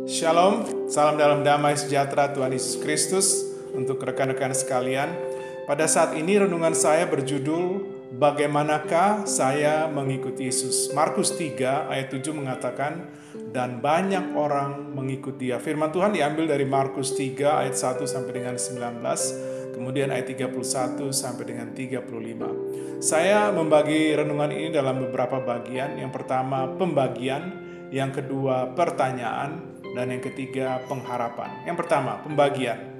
Shalom, salam dalam damai sejahtera Tuhan Yesus Kristus untuk rekan-rekan sekalian. Pada saat ini renungan saya berjudul Bagaimanakah saya mengikuti Yesus? Markus 3 ayat 7 mengatakan, dan banyak orang mengikut dia. Firman Tuhan diambil dari Markus 3 ayat 1 sampai dengan 19, kemudian ayat 31 sampai dengan 35. Saya membagi renungan ini dalam beberapa bagian. Yang pertama pembagian, yang kedua pertanyaan, dan yang ketiga pengharapan. Yang pertama pembagian.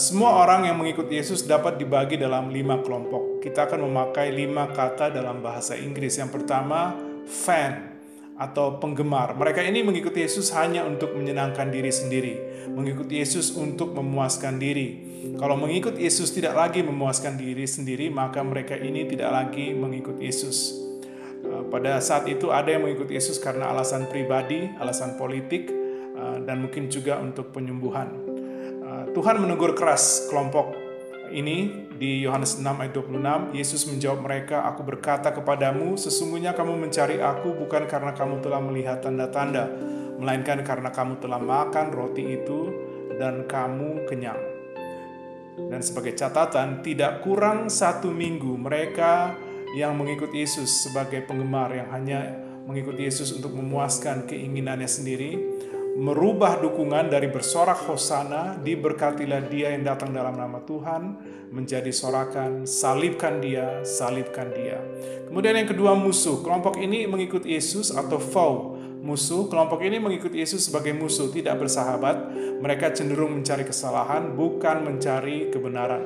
Semua orang yang mengikuti Yesus dapat dibagi dalam 5 kelompok. Kita akan memakai 5 kata dalam bahasa Inggris. Yang pertama fan atau penggemar. Mereka ini mengikuti Yesus hanya untuk menyenangkan diri sendiri, mengikuti Yesus untuk memuaskan diri. Kalau mengikuti Yesus tidak lagi memuaskan diri sendiri, maka mereka ini tidak lagi mengikuti Yesus. Pada saat itu ada yang mengikuti Yesus karena alasan pribadi, alasan politik, dan mungkin juga untuk penyembuhan. Tuhan menegur keras kelompok ini di Yohanes 6 ayat 26. Yesus menjawab mereka, "Aku berkata kepadamu, sesungguhnya kamu mencari aku bukan karena kamu telah melihat tanda-tanda, melainkan karena kamu telah makan roti itu dan kamu kenyang." Dan sebagai catatan, tidak kurang 1 minggu mereka yang mengikuti Yesus sebagai penggemar yang hanya mengikuti Yesus untuk memuaskan keinginannya sendiri, merubah dukungan dari bersorak hosana, diberkatilah dia yang datang dalam nama Tuhan, menjadi sorakan, salibkan dia, salibkan dia. Kemudian yang kedua musuh. Kelompok ini mengikuti Yesus atau foe, musuh. Kelompok ini mengikuti Yesus sebagai musuh, tidak bersahabat. Mereka cenderung mencari kesalahan, bukan mencari kebenaran.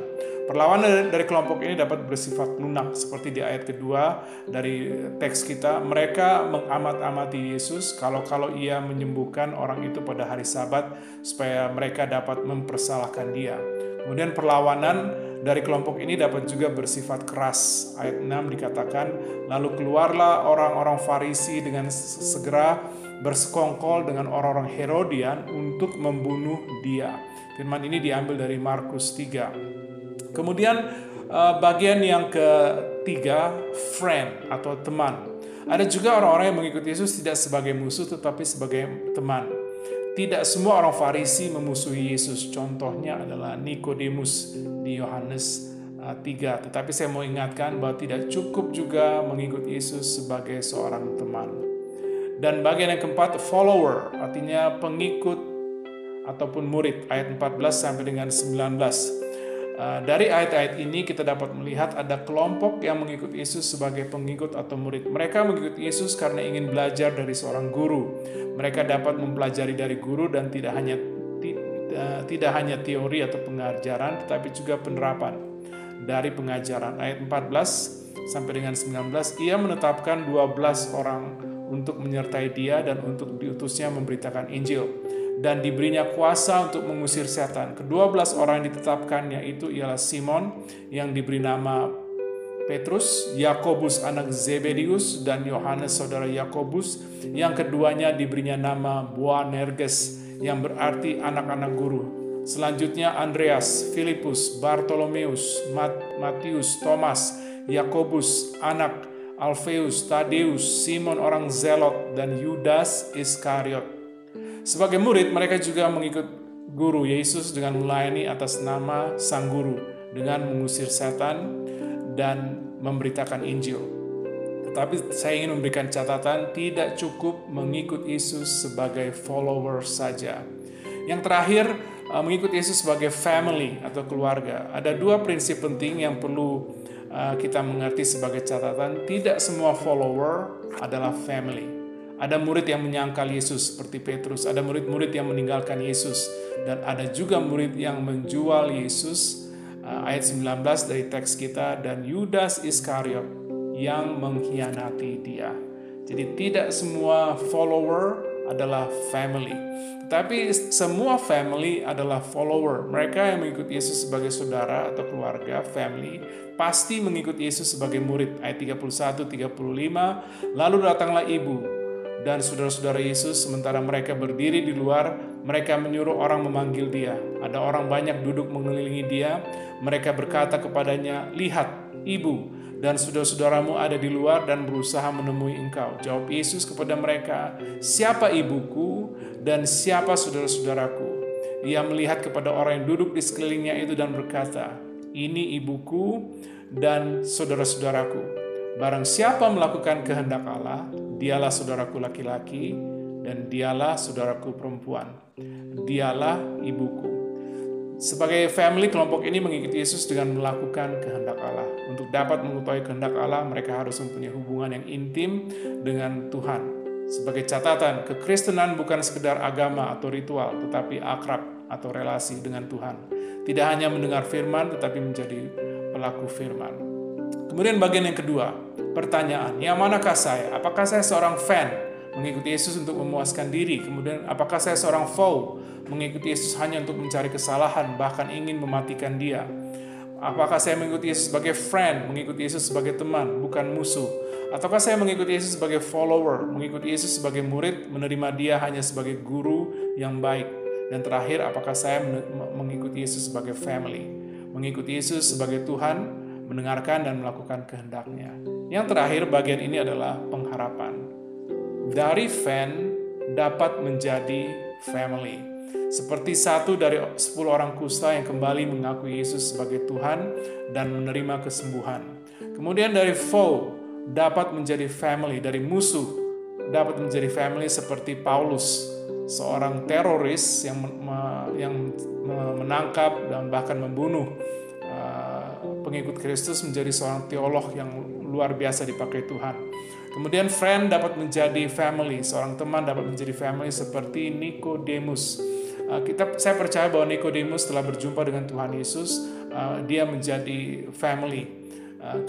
Perlawanan dari kelompok ini dapat bersifat lunak, seperti di ayat kedua dari teks kita. Mereka mengamat-amati Yesus kalau ia menyembuhkan orang itu pada hari Sabat, supaya mereka dapat mempersalahkan dia. Kemudian perlawanan dari kelompok ini dapat juga bersifat keras. Ayat 6 dikatakan, lalu keluarlah orang-orang Farisi dengan segera bersekongkol dengan orang-orang Herodian untuk membunuh dia. Firman ini diambil dari Markus 3. Kemudian bagian yang ketiga, friend atau teman. Ada juga orang-orang yang mengikuti Yesus tidak sebagai musuh tetapi sebagai teman. Tidak semua orang Farisi memusuhi Yesus. Contohnya adalah Nikodemus di Yohanes 3. Tetapi saya mau ingatkan bahwa tidak cukup juga mengikuti Yesus sebagai seorang teman. Dan bagian yang keempat, follower, artinya pengikut ataupun murid. Ayat 14 sampai dengan 19. Dari ayat-ayat ini kita dapat melihat ada kelompok yang mengikuti Yesus sebagai pengikut atau murid. Mereka mengikuti Yesus karena ingin belajar dari seorang guru. Mereka dapat mempelajari dari guru dan tidak hanya teori atau pengajaran, tetapi juga penerapan dari pengajaran. Ayat 14 sampai dengan 19, ia menetapkan 12 orang untuk menyertai dia dan untuk diutusnya memberitakan Injil. Dan diberinya kuasa untuk mengusir setan. Ke-12 orang yang ditetapkan yaitu ialah Simon yang diberi nama Petrus, Yakobus anak Zebedius, dan Yohanes saudara Yakobus. Yang keduanya diberinya nama Boanerges yang berarti anak-anak guru. Selanjutnya Andreas, Filipus, Bartolomeus, Matius, Thomas, Yakobus anak Alfeus, Tadeus, Simon orang Zelot, dan Yudas Iskariot. Sebagai murid, mereka juga mengikut guru Yesus dengan melayani atas nama sang guru, dengan mengusir setan dan memberitakan Injil. Tetapi saya ingin memberikan catatan, tidak cukup mengikut Yesus sebagai follower saja. Yang terakhir, mengikut Yesus sebagai family atau keluarga. Ada 2 prinsip penting yang perlu kita mengerti sebagai catatan. Tidak semua follower adalah family. Ada murid yang menyangkal Yesus seperti Petrus, ada murid-murid yang meninggalkan Yesus, dan ada juga murid yang menjual Yesus. Ayat 19 dari teks kita, dan Yudas Iskariot yang mengkhianati dia. Jadi tidak semua follower adalah family, tetapi semua family adalah follower. Mereka yang mengikuti Yesus sebagai saudara atau keluarga, family, pasti mengikuti Yesus sebagai murid. Ayat 31-35, lalu datanglah ibu dan saudara-saudara Yesus, sementara mereka berdiri di luar, mereka menyuruh orang memanggil dia. Ada orang banyak duduk mengelilingi dia. Mereka berkata kepadanya, "Lihat, ibu dan saudara-saudaramu ada di luar dan berusaha menemui engkau. Jawab Yesus kepada mereka, siapa ibuku dan siapa saudara-saudaraku? Ia melihat kepada orang yang duduk di sekelilingnya itu dan berkata, ini ibuku dan saudara-saudaraku. Barang siapa melakukan kehendak Allah, dialah saudaraku laki-laki dan dialah saudaraku perempuan. Dialah ibuku. Sebagai family, kelompok ini mengikuti Yesus dengan melakukan kehendak Allah. Untuk dapat mengetahui kehendak Allah, mereka harus mempunyai hubungan yang intim dengan Tuhan. Sebagai catatan, kekristenan bukan sekedar agama atau ritual, tetapi akrab atau relasi dengan Tuhan. Tidak hanya mendengar firman, tetapi menjadi pelaku firman. Kemudian bagian yang kedua, pertanyaan, yang manakah saya? Apakah saya seorang fan mengikuti Yesus untuk memuaskan diri? Kemudian apakah saya seorang foe mengikuti Yesus hanya untuk mencari kesalahan, bahkan ingin mematikan dia? Apakah saya mengikuti Yesus sebagai friend, mengikuti Yesus sebagai teman, bukan musuh? Ataukah saya mengikuti Yesus sebagai follower, mengikuti Yesus sebagai murid, menerima dia hanya sebagai guru yang baik? Dan terakhir, apakah saya mengikuti Yesus sebagai family, mengikuti Yesus sebagai Tuhan, mendengarkan dan melakukan kehendaknya? Yang terakhir, bagian ini adalah pengharapan. Dari fan dapat menjadi family. Seperti satu dari 10 orang kusta yang kembali mengakui Yesus sebagai Tuhan dan menerima kesembuhan. Kemudian dari foe dapat menjadi family, dari musuh dapat menjadi family seperti Paulus, seorang teroris yang menangkap dan bahkan membunuh pengikut Kristus, menjadi seorang teolog yang luar biasa dipakai Tuhan. Kemudian friend dapat menjadi family, seorang teman dapat menjadi family seperti Nikodemus. Saya percaya bahwa Nikodemus setelah berjumpa dengan Tuhan Yesus, dia menjadi family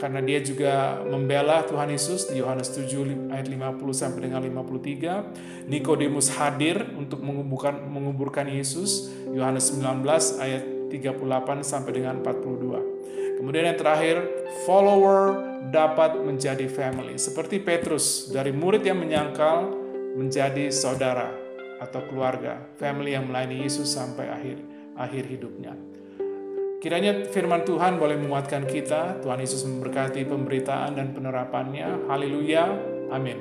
karena dia juga membela Tuhan Yesus di Yohanes 7 ayat 50 sampai dengan 53. Nikodemus hadir untuk menguburkan Yesus, Yohanes 19 ayat 38 sampai dengan 42. Kemudian yang terakhir, follower dapat menjadi family. Seperti Petrus, dari murid yang menyangkal menjadi saudara atau keluarga, family yang melayani Yesus sampai akhir hidupnya. Kiranya firman Tuhan boleh menguatkan kita. Tuhan Yesus memberkati pemberitaan dan penerapannya. Haleluya. Amin.